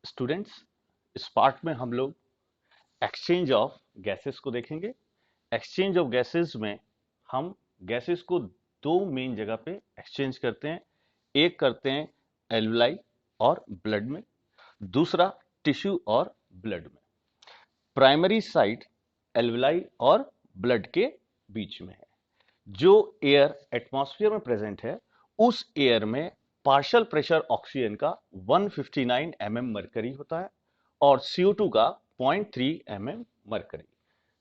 Students, इस part में हम लोग एक्सचेंज ऑफ गैसेस को देखेंगे। एक्सचेंज ऑफ गैसेस में हम गैसेस को दो मेन जगह पे एक्सचेंज करते हैं। एक करते हैं एल्वलाई और ब्लड में, दूसरा टिश्यू और ब्लड में। प्राइमरी साइट एल्वलाई और ब्लड के बीच में है। जो एयर एटमॉस्फेयर में प्रेजेंट है, उस एयर में पार्शियल प्रेशर ऑक्सीजन का 159 mm मरकरी होता है और CO2 का 0.3 mm मरकरी।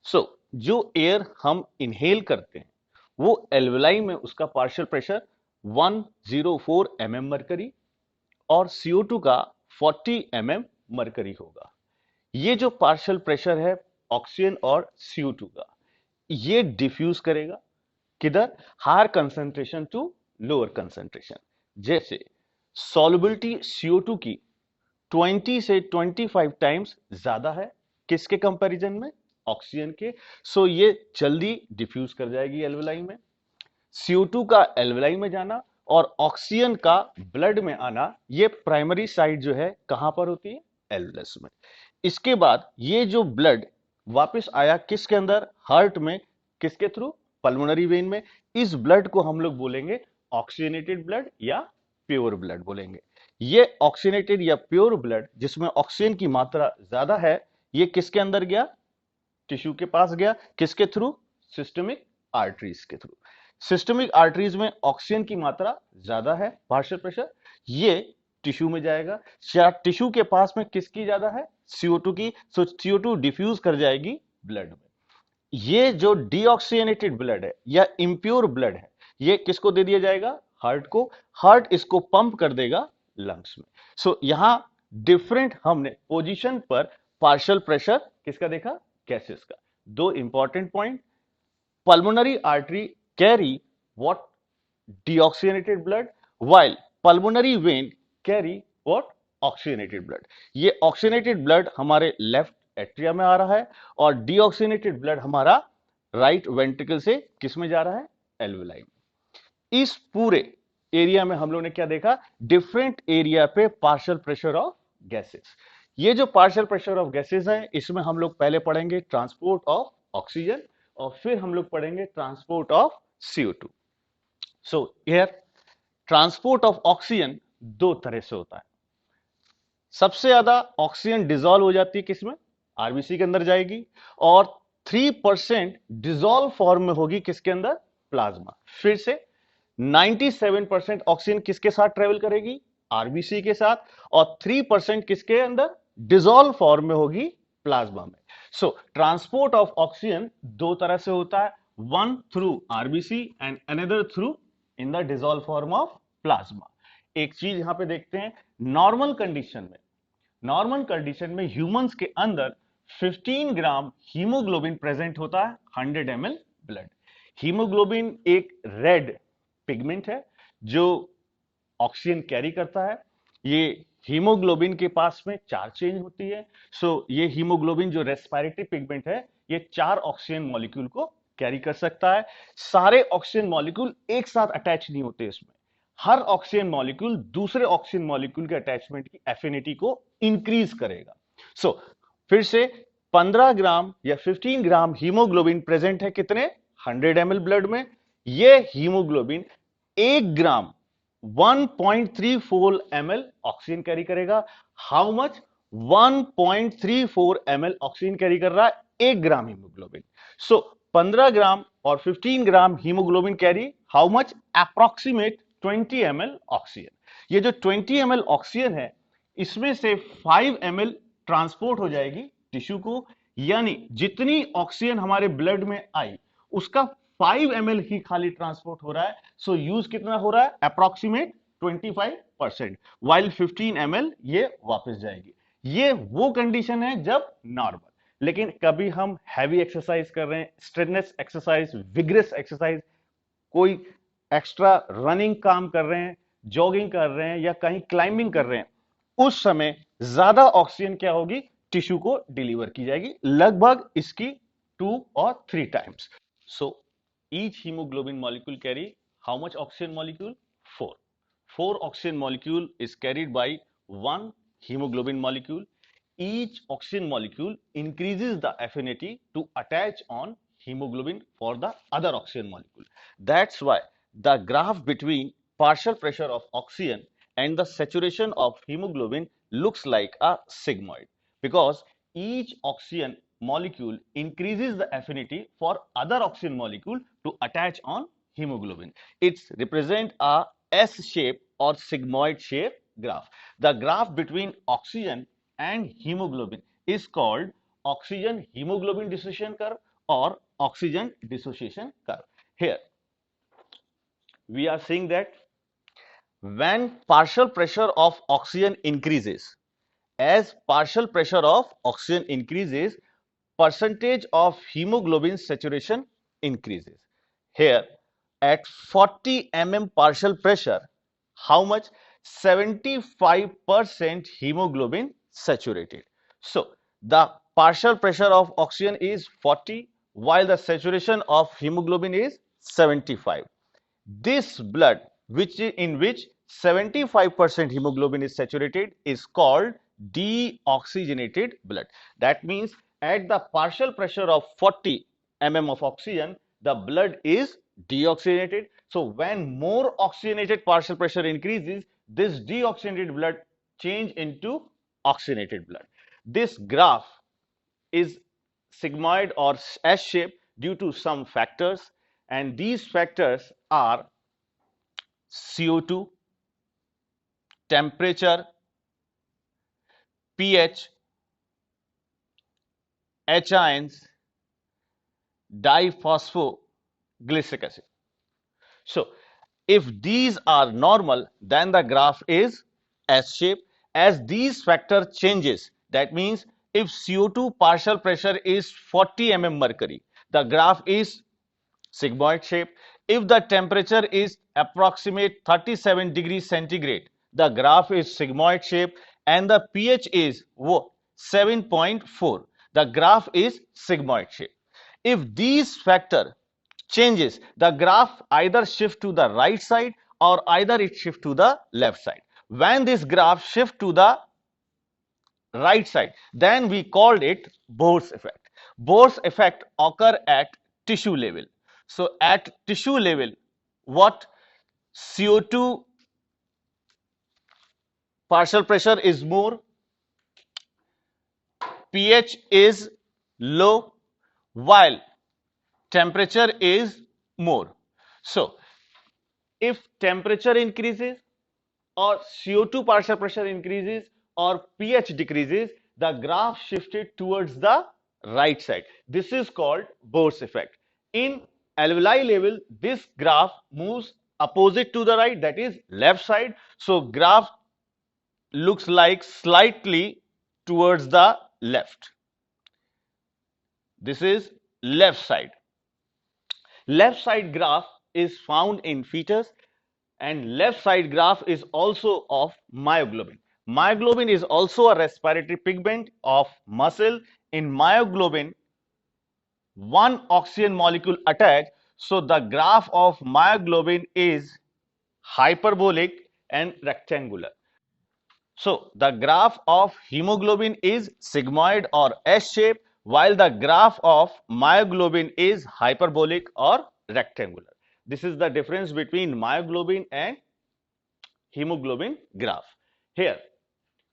सो जो एयर हम इनहेल करते हैं वो एल्वेलाई में उसका पार्शियल प्रेशर 104 mm मरकरी और CO2 का 40 mm मरकरी होगा। ये जो पार्शियल प्रेशर है ऑक्सीजन और CO2 का, ये डिफ्यूज करेगा किधर? Higher concentration to lower concentration. जैसे सॉल्युबिलिटी CO2 की 20 से 25 टाइम्स ज्यादा है किसके कंपैरिजन में? ऑक्सीजन के। सो ये जल्दी डिफ्यूज कर जाएगी एल्वेलाई में। CO2 का एल्वेलाई में जाना और ऑक्सीजन का ब्लड में आना, ये प्राइमरी साइट जो है कहां पर होती है? एल्वेलस में। इसके बाद ये जो ब्लड वापस आया किसके अंदर? हार्ट में। किसके थ्रू? पल्मोनरी वेन में। इस ब्लड को हम लोग बोलेंगे ऑक्सीजनेटेड ब्लड या प्योर ब्लड बोलेंगे। ये ऑक्सीजनेटेड या प्योर ब्लड जिसमें ऑक्सीजन की मात्रा ज्यादा है, ये किसके अंदर गया? टिश्यू के पास गया। किसके थ्रू? सिस्टमिक आर्टरीज के थ्रू। सिस्टमिक आर्टरीज में ऑक्सीजन की मात्रा ज्यादा है, पार्शियल प्रेशर, ये टिश्यू में जाएगा। टिश्यू के पास में किसकी ज्यादा है? CO2 की। सो CO2 डिफ्यूज कर जाएगी ब्लड में। ये जो डीऑक्सीजनेटेड ब्लड है या इंप्योर ब्लड है, ये किसको दे दिया जाएगा? हार्ट को। हार्ट इसको पंप कर देगा लंग्स में। सो यहां डिफरेंट हमने पोजीशन पर पार्शियल प्रेशर किसका देखा? गैसेस का। दो important point, pulmonary artery carry what? Deoxygenated blood, while pulmonary vein carry what? Oxygenated blood। ये ऑक्सीजनेटेड ब्लड हमारे लेफ्ट एट्रिया में आ रहा है और डीऑक्सीजनेटेड ब्लड हमारा राइट वेंट्रिकल से किस में जा रहा है? एल्वेलाई में। इस पूरे एरिया में हम लोग ने क्या देखा? डिफरेंट एरिया पे पार्शियल प्रेशर ऑफ गैसेस। ये जो पार्शियल प्रेशर ऑफ गैसेस है, इसमें हम लोग पहले पढ़ेंगे ट्रांसपोर्ट ऑफ ऑक्सीजन और फिर हम लोग पढ़ेंगे transport of CO2। So here transport of oxygen दो तरह से होता है। सबसे ज्यादा ऑक्सीजन डिसॉल्व हो जाती है किसमें? आरबीसी के अंदर जाएगी और 3% डिसॉल्व फॉर्म में होगी किसके अंदर? प्लाज्मा। फिर से 97% ऑक्सीजन किसके साथ ट्रेवल करेगी? आरबीसी के साथ। और 3% किसके अंदर? डिसॉल्व फॉर्म में होगी प्लाज्मा में। सो ट्रांसपोर्ट ऑफ ऑक्सीजन दो तरह से होता है, one through RBC and another through in the dissolve form of plasma. एक चीज यहां पे देखते हैं, नॉर्मल कंडीशन में ह्यूमंस के अंदर 15 ग्राम हीमोग्लोबिन प्रेजेंट होता है 100 ml ब्लड। हीमोग्लोबिन एक रेड पिगमेंट है जो ऑक्सीजन कैरी करता है। ये हीमोग्लोबिन के पास में चार चेन होती है। सो ये हीमोग्लोबिन जो रेस्पिरेटरी पिगमेंट है, ये चार ऑक्सीजन मॉलिक्यूल को कैरी कर सकता है। सारे ऑक्सीजन मॉलिक्यूल एक साथ अटैच नहीं होते इसमें। हर ऑक्सीजन मॉलिक्यूल दूसरे ऑक्सीजन मॉलिक्यूल के अटैचमेंट की एफिनिटी को इंक्रीज करेगा। सो फिर से 15 ग्राम या 15 ग्राम हीमोग्लोबिन प्रेजेंट है कितने? 100 ml ब्लड में। ये हीमोग्लोबिन 1 ग्राम 1.34 ml ऑक्सीजन कैरी करेगा। How much? 1.34 ml oxygen carry कर रहा है 1 ग्राम हीमोग्लोबिन। सो 15 ग्राम और 15 ग्राम haemoglobin carry how much? Approximate 20 ml oxygen. ये जो 20 ml ऑक्सीजन है, इसमें से 5 ml ट्रांसपोर्ट हो जाएगी टिश्यू को, यानी जितनी ऑक्सीजन हमारे ब्लड में आई उसका 5 ml ही खाली ट्रांसपोर्ट हो रहा है। सो यूज कितना हो रहा है? अप्रोक्सीमेट 25%, वाइल 15 ml ये वापस जाएगी। ये वो कंडीशन है जब नॉर्मल। लेकिन कभी हम हैवी एक्सरसाइज कर रहे हैं, स्ट्रेनस एक्सरसाइज, विग्रेस एक्सरसाइज, कोई एक्स्ट्रा रनिंग काम कर रहे हैं, जॉगिंग कर रहे हैं या कहीं क्लाइंबिंग कर रहे हैं, उस समय ज्यादा ऑक्सीजन क्या होगी? टिश्यू को डिलीवर की जाएगी, लगभग इसकी 2 और 3 times. So each haemoglobin molecule carry how much oxygen molecule? 4 oxygen molecule is carried by one hemoglobin molecule. Each oxygen molecule increases the affinity to attach on hemoglobin for the other oxygen molecule. That's why the graph between partial pressure of oxygen and the saturation of hemoglobin looks like a sigmoid, because each oxygen molecule increases the affinity for other oxygen molecule to attach on hemoglobin. It's represent a S shape or sigmoid shape graph. The graph between oxygen and hemoglobin is called oxygen hemoglobin dissociation curve or oxygen dissociation curve. Here we are seeing that when partial pressure of oxygen increases, as partial pressure of oxygen increases, percentage of hemoglobin saturation increases. Here at 40 partial pressure, how much? 75% hemoglobin saturated. So the partial pressure of oxygen is 40 while the saturation of hemoglobin is 75. This blood, in which 75% hemoglobin is saturated, is called deoxygenated blood. That means at the partial pressure of 40 of oxygen, the blood is deoxygenated. So when more oxygenated partial pressure increases, this deoxygenated blood change into oxygenated blood. This graph is sigmoid or S shape due to some factors, and these factors are CO2, temperature, pH, H ions, diphosphoglycic acid. So if these are normal, then the graph is S shape. As these factor changes, that means if CO2 partial pressure is 40 mercury, the graph is sigmoid shape. If the temperature is approximate 37 degrees centigrade, the graph is sigmoid shape, and the pH is 7.4, the graph is sigmoid shape. If these factor changes, the graph either shift to the right side or either it shift to the left side. When this graph shift to the right side, then we called it Bohr's effect. Bohr's effect occur at tissue level. So at tissue level, what? CO2 partial pressure is more, pH is low, while temperature is more. So if temperature increases or CO2 partial pressure increases or pH decreases, the graph shifted towards the right side. This is called Bohr's effect. In alveoli level, this graph moves opposite to the right, that is left side. So graph looks like slightly towards the left. This is left side. Left side graph is found in fetus, and left side graph is also of myoglobin. Myoglobin is also a respiratory pigment of muscle. In myoglobin, one oxygen molecule attached, so the graph of myoglobin is hyperbolic and rectangular. So the graph of hemoglobin is sigmoid or S shape, while the graph of myoglobin is hyperbolic or rectangular. This is the difference between myoglobin and hemoglobin graph. Here,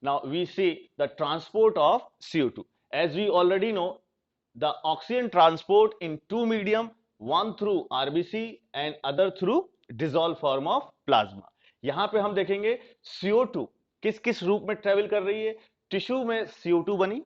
now we see the transport of CO2. As we already know, the oxygen transport in two medium, one through RBC and other through dissolved form of plasma. यहाँ पे हम देखेंगे CO2 किस किस रूप में travel कर रही है. टिश्यू में CO2 बनी,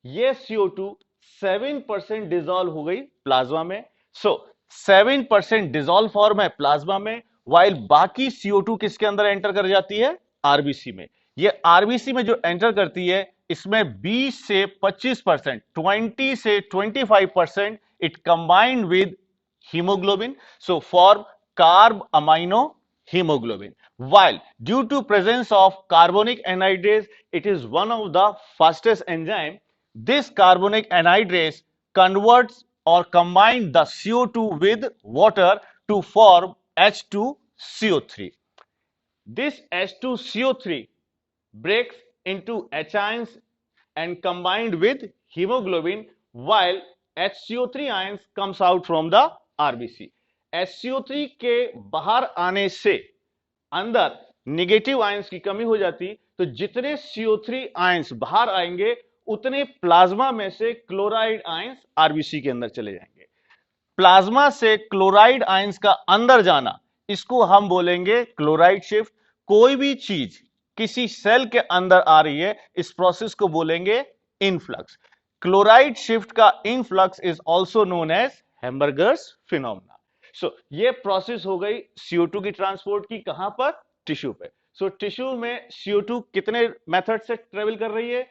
ये CO2 7% डिजोल्व हो गई प्लाज्मा में. सो 7% डिजोल्व फॉर्म है प्लाज्मा में, वाइल बाकी CO2 किसके अंदर एंटर कर जाती है? आरबीसी में. ये आरबीसी में जो एंटर करती है, इसमें 20 से 25%, 20 से 25% it combined with hemoglobin, so form carb amino hemoglobin. While due to presence of carbonic anhydrase, it is one of the fastest enzyme. This carbonic anhydrase converts or combine the CO2 with water to form H2CO3. This H2CO3 breaks into H ions and combined with hemoglobin, while HCO3 ions comes out from the RBC. HCO3 के बाहर आने से अंदर negative ions की कमी हो जाती, तो जितने CO3 आयंस बाहर आएंगे उतने प्लाज्मा में से क्लोराइड आयंस आरबीसी के अंदर चले जाएंगे। प्लाज्मा से क्लोराइड आयंस का अंदर जाना, इसको हम बोलेंगे क्लोराइड शिफ्ट। कोई भी चीज किसी सेल के अंदर आ रही है, इस प्रोसेस को बोलेंगे इनफ्लक्स। क्लोराइड शिफ्ट का influx is also known as Hamburger's phenomena. So ये प्रोसेस हो गई CO2 की ट्रांसपोर्ट की, कहां पर? टिश्यू पे। सो टिश्यू में CO2 कितने मेथड से ट्रेवल कर रही है?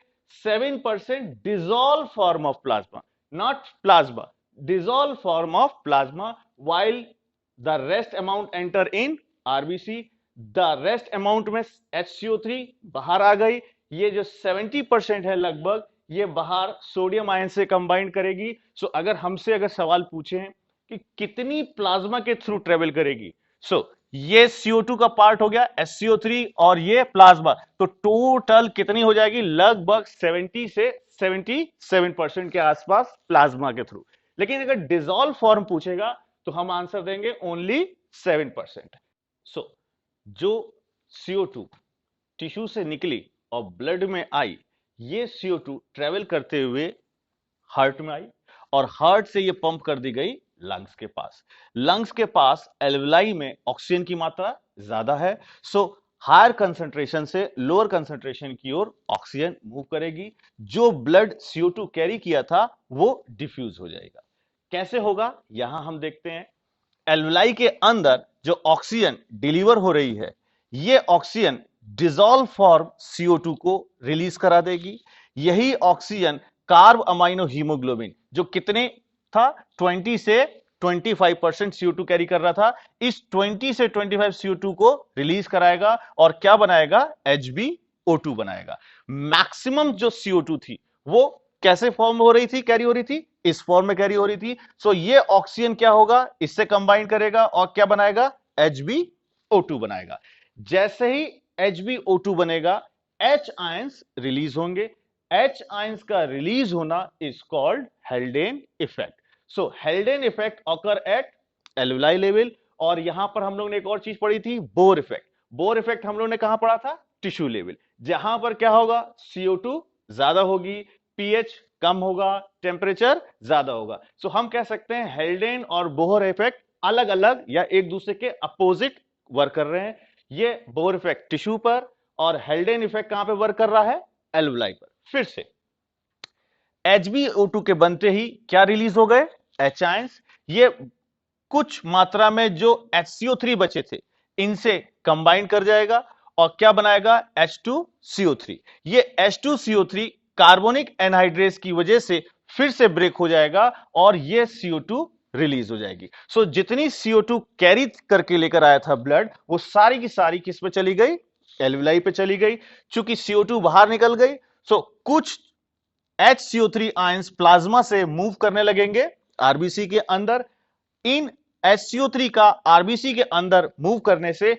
7% dissolve form of plasma, not plasma, dissolved form of plasma, while the rest amount enter in RBC. the rest amount में HCO3 बाहर आ गई। ये जो 70% है लगभग, ये बाहर सोडियम आयन से कंबाइन करेगी। सो अगर हमसे अगर सवाल पूछे कि कितनी प्लाज्मा के थ्रू ट्रेवल करेगी, सो ये CO2 का पार्ट हो गया, HCO3 और ये प्लाज्मा, तो टोटल कितनी हो जाएगी? लगभग 70 से 77% के आसपास प्लाज्मा के थ्रू। लेकिन अगर डिजोल्व फॉर्म पूछेगा तो हम आंसर देंगे ओनली 7%। सो जो CO2 टिश्यू से निकली और ब्लड में आई, ये CO2 ट्रेवल करते हुए हार्ट में आई और हार्ट से ये पंप कर दी गई लंग्स के पास। लंग्स के पास एल्वेलाई में ऑक्सीजन की मात्रा ज्यादा है, सो हायर कंसंट्रेशन से लोअर कंसंट्रेशन की ओर ऑक्सीजन मूव करेगी। जो ब्लड CO2 कैरी किया था वो डिफ्यूज हो जाएगा। कैसे होगा यहां हम देखते हैं। एल्वेलाई के अंदर जो ऑक्सीजन डिलीवर हो रही है, ये ऑक्सीजन डिसॉल्व फॉर्म CO2 को रिलीज करा देगी। यही ऑक्सीजन कार्ब अमाइनो हीमोग्लोबिन, जो कितने था? 20 से 25% CO2 कैरी कर रहा था, इस 20 से 25 CO2 को रिलीज कराएगा और क्या बनाएगा? HbO2 बनाएगा। मैक्सिमम जो CO2 थी वो कैसे फॉर्म हो रही थी, कैरी हो रही थी? इस फॉर्म में कैरी हो रही थी। सो ये ऑक्सीजन क्या होगा? इससे कंबाइन करेगा और क्या बनाएगा? HbO2 बनाएगा। जैसे ही HbO2 बनेगा, H आयंस रिलीज होंगे। H आयंस का रिलीज होना is called हेल्डेन effect. So हेल्डेन effect occur eight alveoli level. और यहां पर हम लोग ने एक और चीज पढ़ी थी, बोर इफेक्ट। बोर इफेक्ट हम लोग ने कहां पढ़ा था? Tissue level. जहां पर क्या होगा? CO2 ज्यादा होगी, pH कम होगा, टेम्परेचर ज्यादा होगा। सो हम कह सकते हैं हेल्डेन और बोहर इफेक्ट अलग अलग या एक दूसरे के अपोजिट वर्क कर रहे हैं। ये बोहर इफेक्ट टिश्यू पर और हेल्डेन इफेक्ट कहां पे वर्क कर रहा है? एल्वेलाई पर। फिर से HbO2 के बनते ही क्या रिलीज हो गए? H ions. ये कुछ मात्रा में जो HCO3 बचे थे इनसे कंबाइन कर जाएगा और क्या बनाएगा? H2CO3। ये H2CO3 कार्बोनिक एनहाइड्रेस की वजह से फिर से ब्रेक हो जाएगा और ये CO2 रिलीज हो जाएगी। सो जितनी CO2 कैरी करके लेकर आया था ब्लड, वो सारी की सारी किस पे चली गई? एल्वेलाई पे चली गई। चूंकि CO2 बाहर निकल गई, सो कुछ HCO3 आयंस प्लाज्मा से मूव करने लगेंगे आरबीसी के अंदर। इन HCO3 का आरबीसी के अंदर मूव करने से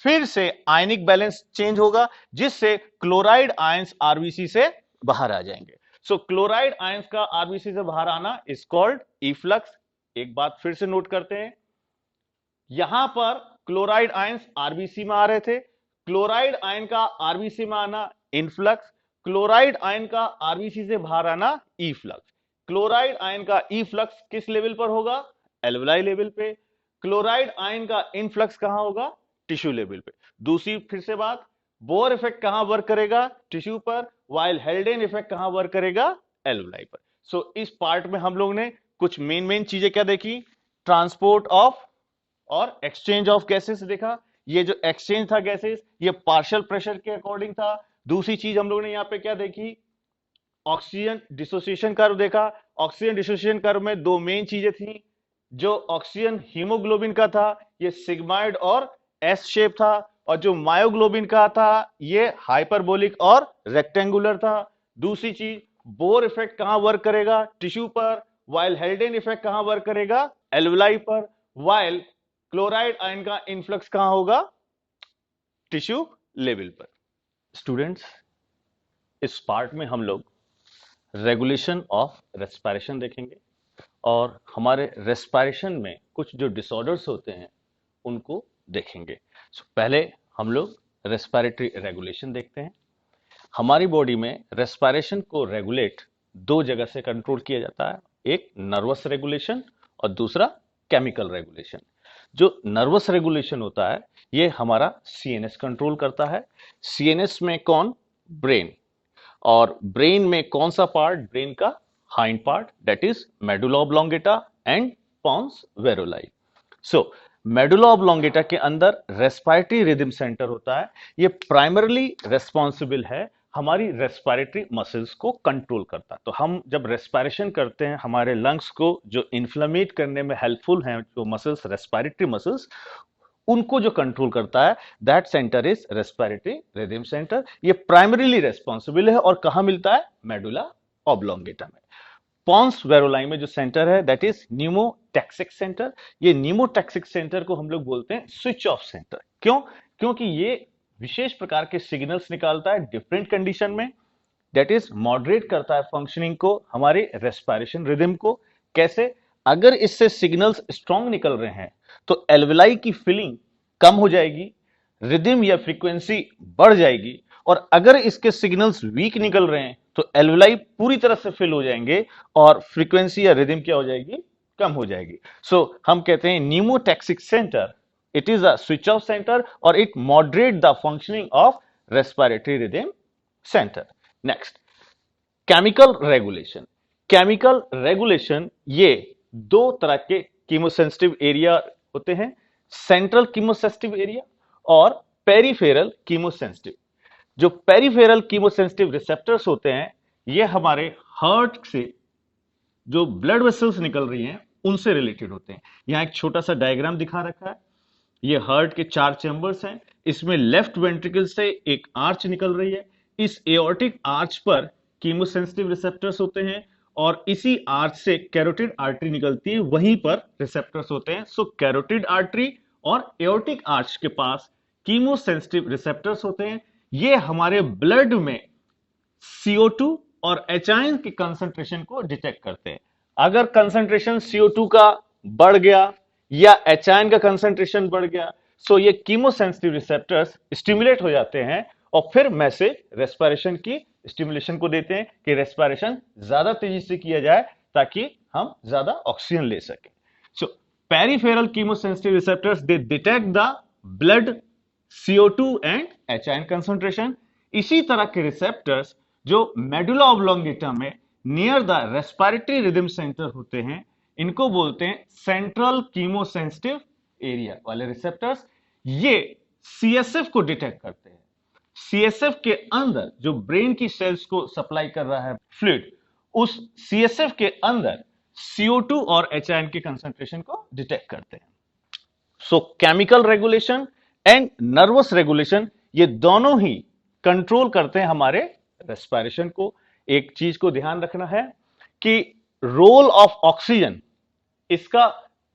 फिर से आयनिक बैलेंस चेंज होगा, जिससे क्लोराइड आयंस आरबीसी से बाहर आ जाएंगे। सो क्लोराइड आयंस का आरबीसी से बाहर आना इज कॉल्ड इफ्लक्स। एक बात फिर से नोट करते हैं, यहां पर क्लोराइड आयंस आरबीसी में आ रहे थे, क्लोराइड आयन का आरबीसी में आना इनफ्लक्स, क्लोराइड आयन का आरबीसी से बाहर आना इफ्लक्स। क्लोराइड आयन का इफ्लक्स किस लेवल पर होगा? एल्वेलाई लेवल पे। क्लोराइड आयन का इनफ्लक्स कहां होगा? टिश्यू लेवल पे। दूसरी फिर से बात, बोर इफेक्ट कहां वर्क करेगा? टिश्यू पर, वाइल हेल्डेन इफेक्ट कहां वर्क करेगा? एल्वेलाई पर। सो इस पार्ट में हम लोग ने कुछ मेन चीजें क्या देखी? ट्रांसपोर्ट ऑफ और एक्सचेंज ऑफ गैसेस देखा। ये जो एक्सचेंज था गैसेस, ये पार्शियल प्रेशर के अकॉर्डिंग था। दूसरी चीज हम लोगों ने यहां पे क्या देखी? ऑक्सीजन डिसोसिएशन कर्व देखा। ऑक्सीजन डिसोसिएशन कर्व में दो मेन चीजें थी। जो ऑक्सीजन हीमोग्लोबिन का था, ये सिग्माइड और एस शेप था, और जो मायोग्लोबिन का था, ये हाइपरबोलिक और रेक्टेंगुलर था। दूसरी चीज, बोर इफेक्ट कहां वर्क करेगा? टिश्यू पर, वाइल हेल्डेन इफेक्ट कहां वर्क करेगा? एल्वेलाई पर, वाइल क्लोराइड आयन का इनफ्लक्स कहां होगा? टिश्यू लेवल पर। स्टूडेंट्स, इस पार्ट में हम लोग रेगुलेशन ऑफ रेस्पिरेशन देखेंगे और हमारे रेस्पिरेशन में कुछ जो डिसऑर्डर्स होते हैं उनको देखेंगे। पहले हम लोग रेस्पिरेटरी रेगुलेशन देखते हैं। हमारी बॉडी में रेस्पिरेशन को रेगुलेट दो जगह से कंट्रोल किया जाता है, एक नर्वस रेगुलेशन और दूसरा केमिकल रेगुलेशन। जो नर्वस रेगुलेशन होता है ये हमारा सीएनएस कंट्रोल करता है। सीएनएस में कौन? ब्रेन। और ब्रेन में कौन सा पार्ट? ब्रेन का hind part, that is medulla oblongata and pons varolii. So medulla oblongata के अंदर रेस्पिरेटरी रिदम सेंटर होता है। ये प्राइमरली रेस्पॉन्सिबल है हमारी रेस्पिरेटरी मसल्स को कंट्रोल करता है। तो हम जब रेस्पिरेशन करते हैं हमारे लंग्स को जो इन्फ्लेमेट करने में हेल्पफुल हैं जो मसल्स, रेस्पिरेटरी मसल्स, उनको जो कंट्रोल करता है that centre is respiratory rhythm centre. ये प्राइमरीली रेस्पॉन्सिबल है और कहां मिलता है? मेडुला ऑब्लोंगेटा में। पॉन्स वेरोलाई में जो सेंटर है दैट इज न्यूमोटैक्सिक सेंटर। ये न्यूमोटैक्सिक सेंटर को हम लोग बोलते हैं स्विच ऑफ सेंटर। क्यों? क्योंकि ये विशेष प्रकार के सिग्नल्स निकालता है डिफरेंट कंडीशन में, दैट इज मॉडरेट करता है फंक्शनिंग को, हमारे रेस्पिरेशन रिदम को। कैसे? अगर इससे सिग्नल्स स्ट्रॉन्ग निकल रहे हैं तो एल्वेलाई की फिलिंग कम हो जाएगी, रिदम या फ्रीक्वेंसी बढ़ जाएगी, और अगर इसके सिग्नल्स वीक निकल रहे हैं तो एल्वेलाई पूरी तरह से फिल हो जाएंगे और फ्रीक्वेंसी या रिदम क्या हो जाएगी? कम हो जाएगी। सो हम कहते हैं pneumotaxic centre, it is a switch off centre और it moderate the functioning of respiratory rhythm centre. Next, chemical regulation. Chemical regulation ये दो तरह के कीमोसेंसिटिव एरिया होते हैं, सेंट्रल कीमोसेंसिटिव एरिया और पेरिफेरल कीमोसेंसिटिव। जो पेरिफेरल कीमोसेंसिटिव रिसेप्टर्स होते हैं ये हमारे हार्ट से जो ब्लड वेसल्स निकल रही हैं उनसे रिलेटेड होते हैं। यहां एक छोटा सा डायग्राम दिखा रखा है। ये हार्ट के 4 चैम्बर्स हैं, इसमें लेफ्ट वेंट्रिकल से एक आर्च निकल रही है। इस एओर्टिक आर्च पर कीमोसेंसिटिव रिसेप्टर्स होते हैं और इसी आर्च से कैरोटिड आर्टरी निकलती है, वहीं पर रिसेप्टर्स होते हैं। सो कैरोटिड आर्टरी और एओर्टिक आर्च के पास कीमोसेंसिटिव रिसेप्टर्स होते हैं। ये हमारे ब्लड में CO2 और एचाइन के कंसंट्रेशन को डिटेक्ट करते हैं। अगर कंसंट्रेशन CO2 का बढ़ गया या एचाइन का कंसंट्रेशन बढ़ गया सो ये कीमोसेंसिटिव रिसेप्टर्स स्टिमुलेट हो जाते हैं और फिर मैसेज रेस्पिरेशन की स्टिमुलेशन को देते हैं कि रेस्पिरेशन ज्यादा तेजी से किया जाए ताकि हम ज्यादा ऑक्सीजन ले सकें। So peripheral chemosensitive receptors they detect the blood CO2 and H ion concentration. इसी तरह के रिसेप्टर्स जो मेडुला ऑब्लोंगेटा में near the respiratory rhythm centre होते हैं इनको बोलते हैं सेंट्रल कीमोसेंसिटिव एरिया वाले रिसेप्टर्स। ये CSF को डिटेक्ट करते हैं। CSF के अंदर जो ब्रेन की सेल्स को सप्लाई कर रहा है फ्लूइड, उस CSF के अंदर CO2 और एचाइन के कंसंट्रेशन को डिटेक्ट करते हैं। सो chemical regulation and nervous regulation ये दोनों ही कंट्रोल करते हैं हमारे रेस्पिरेशन को। एक चीज को ध्यान रखना है कि रोल ऑफ ऑक्सीजन, इसका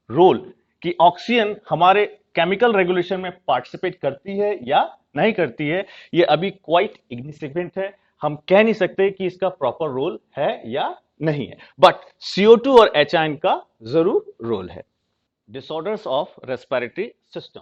रोल कि ऑक्सीजन हमारे केमिकल रेगुलेशन में पार्टिसिपेट करती है या नहीं करती है, ये अभी क्वाइट इग्निफिकेंट है। हम कह नहीं सकते कि इसका प्रॉपर रोल है या नहीं है, बट CO2 और एचाइन का जरूर रोल है। डिसऑर्डर्स ऑफ रेस्पिरेटरी सिस्टम,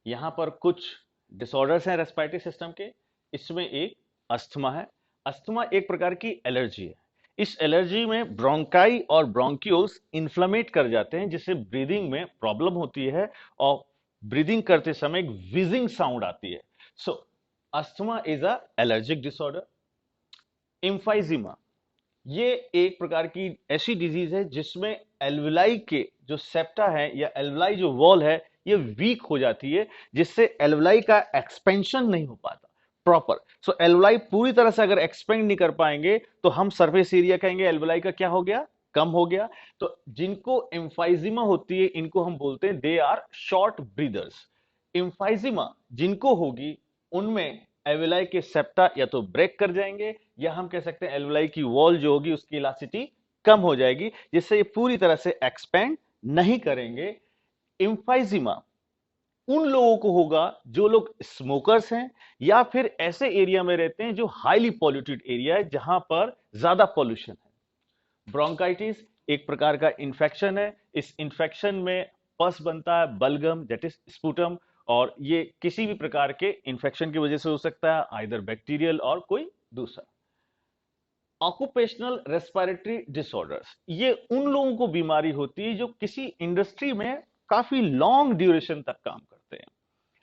यहां पर कुछ डिसऑर्डर्स हैं रेस्पिरेटरी सिस्टम के। इसमें एक अस्थमा है। अस्थमा एक प्रकार की एलर्जी है। इस एलर्जी में ब्रोंकाई और ब्रोंक्यूल्स इन्फ्लेमेट कर जाते हैं जिससे ब्रीदिंग में प्रॉब्लम होती है और ब्रीदिंग करते समय एक विजिंग साउंड आती है। So asthma is a allergic disorder. Emphysema ये एक प्रकार की ऐसी डिजीज है जिसमें एल्वुलाई के जो सेप्टा है या एल्वुलाई जो वॉल है ये वीक हो जाती है जिससे एल्वुलाई का एक्सपेंशन नहीं हो पाता प्रॉपर। सो एल्वुलाई पूरी तरह से अगर एक्सपेंड नहीं कर पाएंगे तो हम सरफेस एरिया कहेंगे एल्वुलाई का क्या हो गया? कम हो गया। तो जिनको एम्फाइजीमा होती है इनको हम बोलते हैं दे आर शॉर्ट ब्रीदर्स। एम्फाइजीमा जिनको होगी उनमें एल्वुलाई के सेप्टा या तो ब्रेक कर जाएंगे या हम कह सकते हैं एल्वुलाई की वॉल जो होगी उसकी इलास्टिसिटी कम हो जाएगी जिससे ये पूरी तरह से एक्सपेंड नहीं करेंगे। एम्फाइजीमा उन लोगों को होगा जो लोग स्मोकर्स हैं या फिर ऐसे एरिया में रहते हैं जो हाईली पॉल्यूटेड एरिया है, जहां पर ज्यादा पॉल्यूशन है। ब्रोंकाइटिस एक प्रकार का इंफेक्शन है। इस इंफेक्शन में पस बनता है, बलगम दैट इज स्पुटम, और ये किसी भी प्रकार के इंफेक्शन की वजह से हो सकता है, आइदर बैक्टीरियल और कोई दूसरा। ऑक्यूपेशनल रेस्पिरेटरी डिसऑर्डर्स, ये उन लोगों को बीमारी होती है जो किसी इंडस्ट्री में काफी लॉन्ग ड्यूरेशन तक काम करते हैं।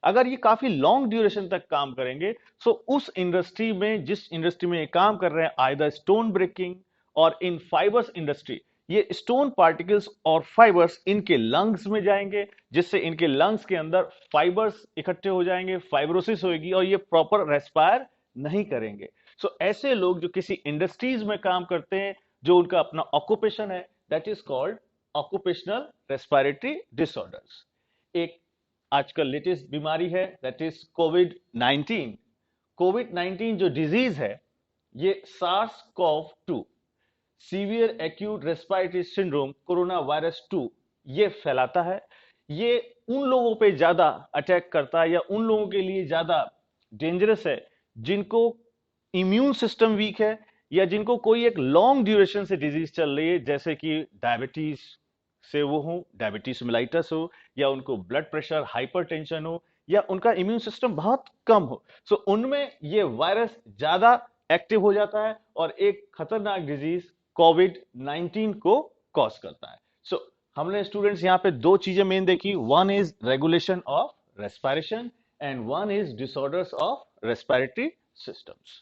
अगर ये काफी लॉन्ग ड्यूरेशन तक काम करेंगे तो उस इंडस्ट्री में, जिस इंडस्ट्री में ये काम कर रहे हैं, आइदर स्टोन ब्रेकिंग और इन फाइबर्स इंडस्ट्री, ये स्टोन पार्टिकल्स और फाइबर्स इनके लंग्स में जाएंगे, जिससे इनके लंग्स के अंदर फाइबर्स इकट्ठे हो जाएंगे, फाइब्रोसिस होगी और ये प्रॉपर रेस्पायर नहीं करेंगे। सो ऐसे लोग जो किसी इंडस्ट्रीज में काम करते हैं, जो उनका अपना ऑक्यूपेशन है, that is called occupational respiratory disorders. एक आजकल लेटेस्ट बीमारी है दैट इज कोविड 19। कोविड 19 जो डिजीज है, ये SARS CoV 2, severe acute respiratory syndrome corona virus 2, ये फैलाता है। ये उन लोगों पे ज्यादा अटैक करता है या उन लोगों के लिए ज्यादा डेंजरस है जिनको इम्यून सिस्टम वीक है, या जिनको कोई एक लॉन्ग ड्यूरेशन से डिजीज चल रही है, जैसे कि डायबिटीज से वो हो, डायबिटीज मिलाइटस हो, या उनको ब्लड प्रेशर हाइपरटेंशन हो, या उनका इम्यून सिस्टम बहुत कम हो। सो उनमें ये वायरस ज्यादा एक्टिव हो जाता है और एक खतरनाक डिजीज कोविड 19 को कॉज करता है। सो हमने स्टूडेंट्स यहाँ पे दो चीजें मेन देखी, one is regulation of respiration and one is disorders of respiratory systems.